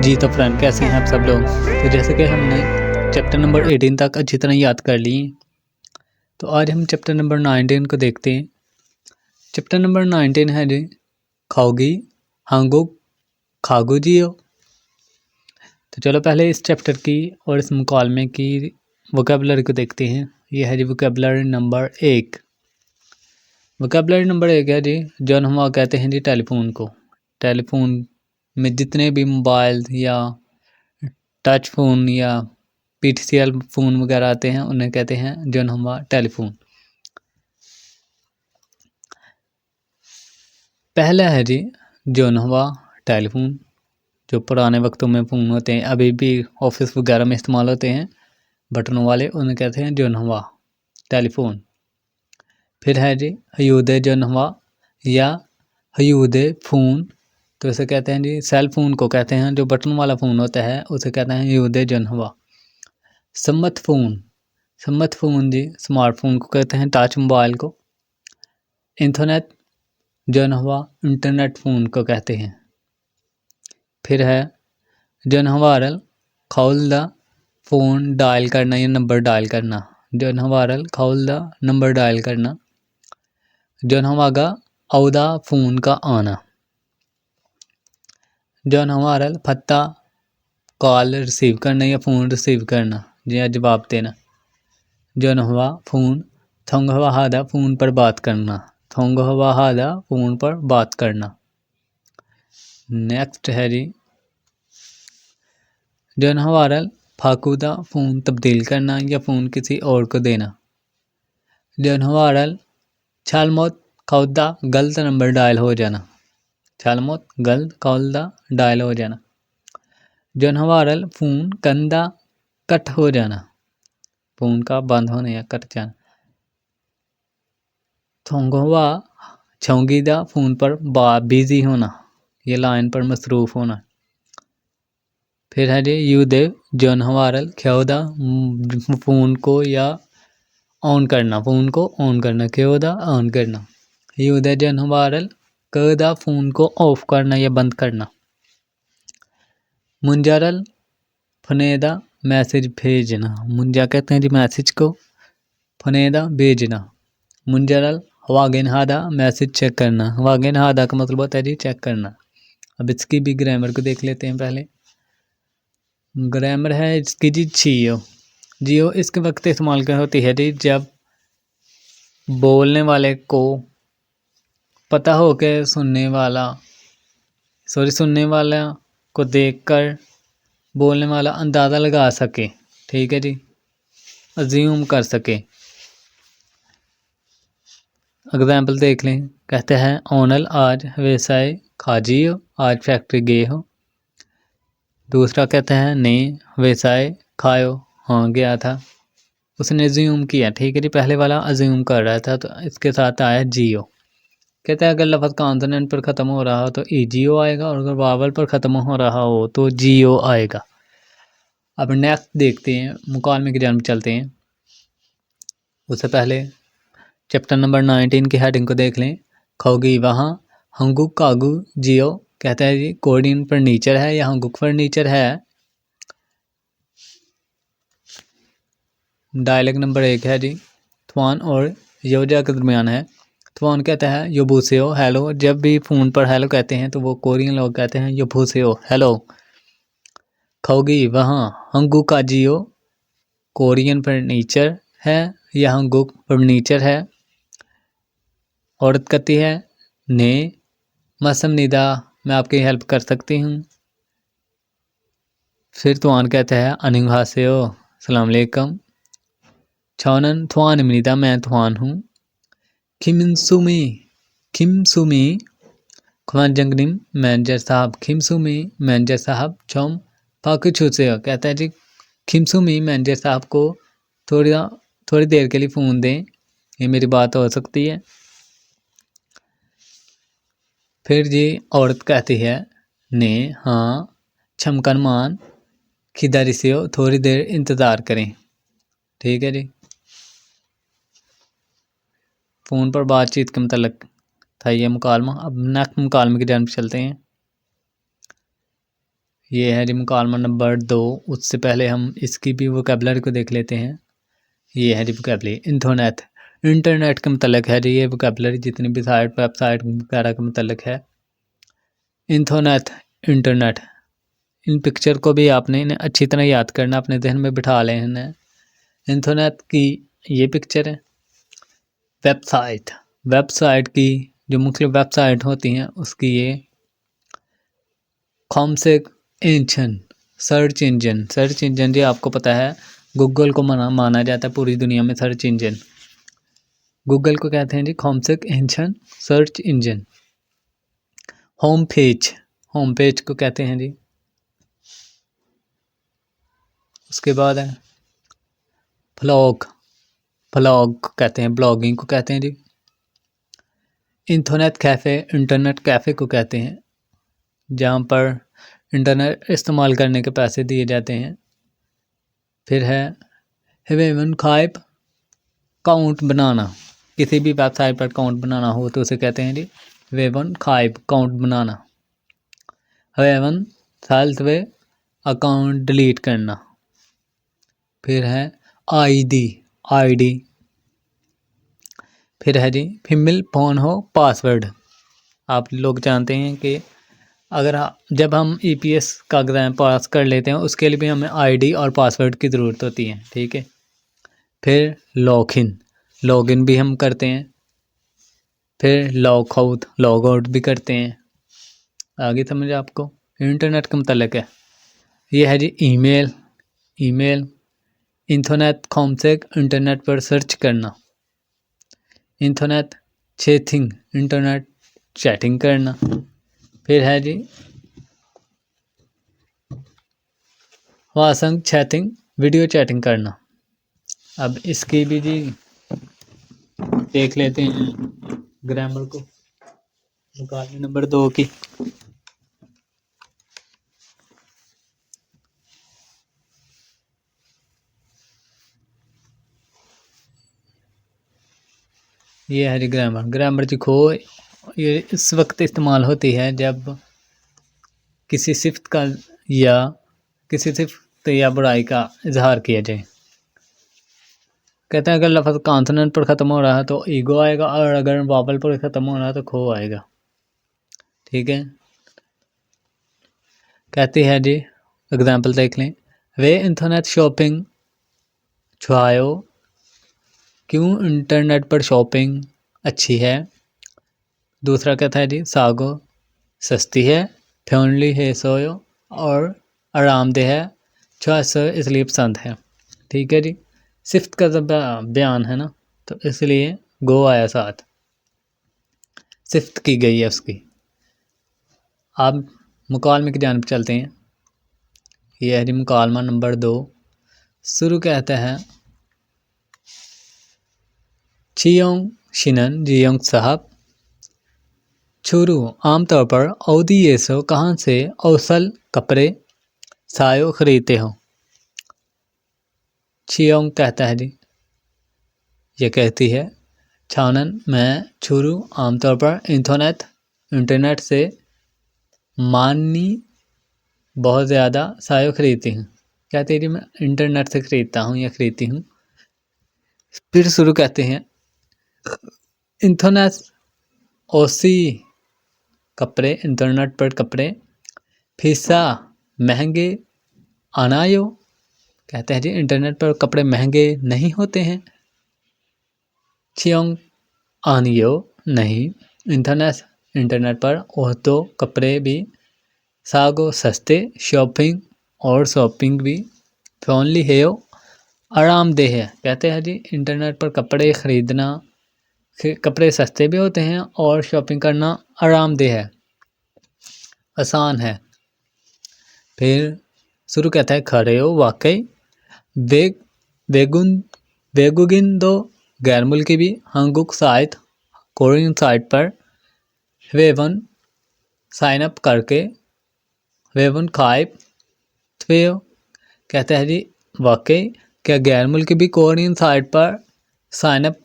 जी तो फ्रेंड, कैसे हैं आप सब लोग। तो जैसे कि हमने चैप्टर नंबर 18 तक अच्छी तरह याद कर लिए, तो आज हम चैप्टर नंबर 19 को देखते हैं। चैप्टर नंबर 19 है जी खाओगी हांगुक खागु जियो। तो चलो पहले इस चैप्टर की और इस मुकालमे की वोकैबुलरी को देखते हैं। ये है जी वोकैबुलरी नंबर 1। वोकैबुलरी नंबर 1 है जी जो हम कहते हैं जी टेलीफोन को। टेलीफोन में जितने भी मोबाइल या टच फ़ोन या पीटीसीएल फ़ोन वगैरह आते हैं उन्हें कहते हैं जन हम टेलीफोन। पहला है जी जन हुआ टेलीफोन, जो पुराने वक्तों में फ़ोन होते हैं, अभी भी ऑफिस वगैरह में इस्तेमाल होते हैं बटनों वाले, उन्हें कहते हैं जन हुआ टेलीफोन। फिर है जी हयूदे जन हुआ या हयूदे फ़ोन, तो इसे कहते हैं जी सेल फ़ोन को कहते हैं, जो बटन वाला फ़ोन होता है उसे कहते हैं हयूदे जन हुआ। सम्मत फ़ोन जी स्मार्टफोन को कहते हैं, टच मोबाइल को। इंटरनेट जन हुआ इंटरनेट फ़ोन को कहते हैं। फिर है जन हवारल खौल द फ़ोन डायल करना या नंबर डायल करना। जन हवारल खौल द नंबर डायल करना। जन हवागा औदा फ़ोन का आना। जन हवारल फत्ता कॉल रिसीव करना या फ़ोन रिसीव करना या जवाब देना। जन हुआ फ़ोन थोंग हवा हादा फ़ोन पर बात करना। थोंग हवा हादा फ़ोन पर बात करना। नेक्स्ट है जी जन हवारल फाकूदा फ़ोन तब्दील करना या फ़ोन किसी और को देना। जन हवारल छालमौत खौदा गलत नंबर डायल हो जाना। छालमौत गलत खौदा डायल हो जाना। जन हवारल फ़ोन कंदा कट हो जाना, फ़ोन का बंद होना या कट जाना। थोंगवा छौंगीदा फ़ोन पर बिज़ी होना या लाइन पर मसरूफ़ होना। फिर है जी युदेव जन हवारल ख्योदा फ़ोन को या ऑन करना, फ़ोन को ऑन करना, ख्योदा ऑन करना। युदे जन हवारल कदा फ़ोन को ऑफ करना या बंद करना। मुंजरल फनेदा मैसेज भेजना। मुंजा कहते हैं जी मैसेज को, फनेदा भेजना। मुंजरल वागेन हादा मैसेज चेक करना। वागेन हादा का मतलब होता है जी चेक करना। अब इसकी भी ग्रामर को देख लेते हैं। पहले ग्रामर है इसकी जी जियो। जियो इसके वक्त इस्तेमाल कर होती है जी जब बोलने वाले को पता हो के सुनने वाला को देखकर बोलने वाला अंदाज़ा लगा सके, ठीक है जी, अज्यूम कर सके। एग्जाम्पल देख लें। कहते हैं ओनल आज व्यवसाय खाजियो, आज फैक्ट्री गए हो। दूसरा कहते हैं ने व्यवसाय खायो, हाँ गया था। उसने अज्यूम किया, ठीक है जी, पहले वाला अज्यूम कर रहा था, तो इसके साथ आया जियो। कहते हैं अगर लफ्ज़ कॉन्सोनेंट पर ख़त्म हो रहा हो तो ईजीओ आएगा, और अगर वावल पर ख़त्म हो रहा हो तो जियो आएगा। अब नेक्स्ट देखते हैं, मुकालमे की जानब चलते हैं। उससे पहले चैप्टर नंबर 19 की हेडिंग को देख लें। खोगी वहाँ हंगुक कागू जियो, कहता है जी कोरियन फर्नीचर है या हंगुक फर्नीचर है। डायलॉग नंबर 1 है जी थवान और योजा के दरमियान है। थवान कहता है योबूसेओ हेलो, जब भी फ़ोन पर हेलो कहते हैं तो वो कोरियन लोग कहते हैं योबूसेओ हेलो। खोगी वहाँ हंगू का जियो कोरियन फर्नीचर है या हंगुक फर्नीचर है। औरत कहती है ने मसम निदा, मैं आपकी हेल्प कर सकती हूँ। फिर तुआन कहता है अनिंघासेओ, सलाम अलैकुम। छौनन थवान मिनिदा, मैं थवान हूँ। खिमसुमी खुमान जंगनिम मैनेजर साहब, खिमसुमी मैनेजर साहब छोम पाकुछुसेओ, कहता है जी खिमसुमी मैनेजर साहब को थोड़ी देर के लिए फ़ोन दें, ये मेरी बात हो सकती है। फिर जी औरत कहती है ने हाँ छमकन मान खिदारिसेओ, थोड़ी देर इंतज़ार करें, ठीक है जी। फ़ोन पर बातचीत के मतलब था ये मुकालमा। अब नेक्स्ट मुकालमे की जानब चलते हैं। ये है जी मुकालमा नंबर 2। उससे पहले हम इसकी भी वोकैबुलरी को देख लेते हैं। ये है जी वोकैबुलरी। इंटरनेट, इंटरनेट के मतलब है जी ये वोकैबुलरी जितनी भी साइट वेबसाइट वगैरह के मतलब है। इंटरनेट, इंटरनेट, इन पिक्चर को भी आपने इन्हें अच्छी तरह याद करना, अपने जहन में बिठा लेना। इंटरनेट की ये पिक्चर है। वेबसाइट, वेबसाइट की जो मुख्य वेबसाइट होती हैं उसकी ये। कॉमसेक engine, search engine, search engine जी आपको पता है गूगल को माना जाता है पूरी दुनिया में सर्च इंजन। गूगल को कहते हैं जी कॉमसेक engine, search engine. Home page, home page को कहते हैं जी। उसके बाद है ब्लॉग, ब्लॉग को कहते हैं, ब्लॉगिंग को कहते हैं जी। इंटरनेट कैफ़े, इंटरनेट कैफ़े को कहते हैं जहाँ पर इंटरनेट इस्तेमाल करने के पैसे दिए जाते हैं। फिर है हेवन खाइप, काउंट बनाना, किसी भी वेबसाइट पर काउंट बनाना हो तो उसे कहते हैं जी हेवन खाइप, काउंट बनाना। हेवन साल्सवे, अकाउंट डिलीट करना। फिर है आईडी, आईडी। फिर है जी फीमेल फोन हो पासवर्ड। आप लोग जानते हैं कि अगर जब हम ईपीएस का एग्ज़ाम पास कर लेते हैं उसके लिए भी हमें आईडी और पासवर्ड की ज़रूरत होती है, ठीक है। फिर लॉगिन, लॉगिन भी हम करते हैं। फिर लॉग आउट, लॉग आउट भी करते हैं। आगे समझ आपको इंटरनेट का मतलब है। ये है जी ईमेल, ईमेल। इंटरनेट कॉमसेक, इंटरनेट पर सर्च करना। इंटरनेट चैटिंग, इंटरनेट चैटिंग करना। फिर है जी वासंग चैटिंग, वीडियो चैटिंग करना। अब इसकी भी जी देख लेते हैं ग्रामर को, मुकालमे नंबर 2 की। ये है जी ग्रामर, ग्रामर जी खो ये इस वक्त इस्तेमाल होती है जब किसी सिफ्त का या किसी सिफ्त या बुराई का इजहार किया जाए। कहते हैं अगर लफ्ज़ कॉन्सोनेंट पर ख़त्म हो रहा है तो ईगो आएगा, और अगर वावल पर ख़त्म हो रहा है तो खो आएगा, ठीक है। कहती है जी एग्जाम्पल देख लें। वे इंटरनेट शॉपिंग छुआयो, क्यों इंटरनेट पर शॉपिंग अच्छी है। दूसरा कहता है जी सागो सस्ती है, फ्योनली है सोयो, और आरामदेह है, छुआसो इसलिए पसंद है, ठीक है जी। सिफ्त का जब बयान है ना तो इसलिए गो आया साथ, सिफ्त की गई है उसकी। आप मुकालमे की जानब चलते हैं। यह है जी मुकालमा नंबर 2। शुरू कहता है छियोंग शिनन जियोंग साहब, शुरू आमतौर पर औदी येसो कहाँ से औसल कपड़े सायो खरीदते हो। छियोंग कहता है जी, ये कहती है छानन मैं शुरू आमतौर पर इंटरनेट से मानी बहुत ज़्यादा सायो खरीदती हूँ। कहती है जी मैं इंटरनेट से ख़रीदता हूँ या ख़रीदती हूँ। फिर शुरू कहते हैं इंटरनेट ओसी कपड़े, इंटरनेट पर कपड़े फीसा महंगे आनायो। कहते हैं जी इंटरनेट पर कपड़े महंगे नहीं होते हैं। छियोंग आनियो नहीं, इंटरनेट पर ओहतो कपड़े भी, सागो सस्ते, शॉपिंग और शॉपिंग भी, फोनली हेयो आरामदेह है। कहते हैं जी इंटरनेट पर कपड़े ख़रीदना, कपड़े सस्ते भी होते हैं और शॉपिंग करना आरामदेह है, आसान है। फिर शुरू कहता है खड़े हो वाकई, वेग वेगुन वेगुगिन दो गैर मुल्की भी हंगुक साइट, कोरियन साइट पर वेवन साइन अप करके, वेवन खाइप थवेयो। कहता है जी वाकई क्या गैर मुल्की भी कोरियन साइट पर साइन अप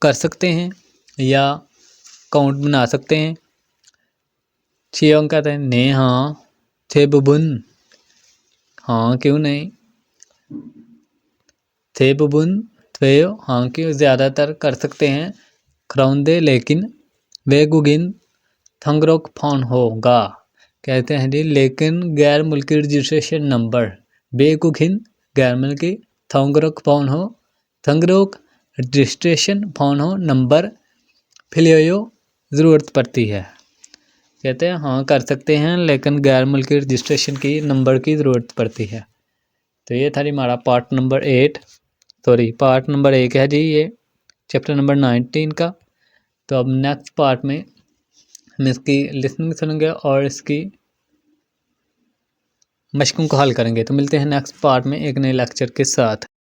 कर सकते हैं या अकाउंट बना सकते हैं। छियोंग कहते हैं ने हाँ थे बुबुन हाँ क्यों नहीं। थे बुबुन त्वेयो, हाँ क्यों ज़्यादातर कर सकते हैं। क्राउंदे लेकिन, वे गुगिन थंगरोक फोन होगा, कहते हैं जी लेकिन गैर मुल्की रजिस्ट्रेशन नंबर बेकुखिन गैर मुल्की, थंगरोक फोन हो, थंगरोक रजिस्ट्रेशन फोन हो नंबर फिलियो ज़रूरत पड़ती है। कहते हैं हाँ कर सकते हैं लेकिन गैर मुल्की रजिस्ट्रेशन की नंबर की ज़रूरत पड़ती है। तो ये था जी हमारा पार्ट नंबर 1 है जी ये चैप्टर नंबर 19 का। तो अब नेक्स्ट पार्ट में हम इसकी लिसनिंग सुनेंगे और इसकी मशकों को हल करेंगे। तो मिलते हैं नेक्स्ट पार्ट में एक नए लेक्चर के साथ।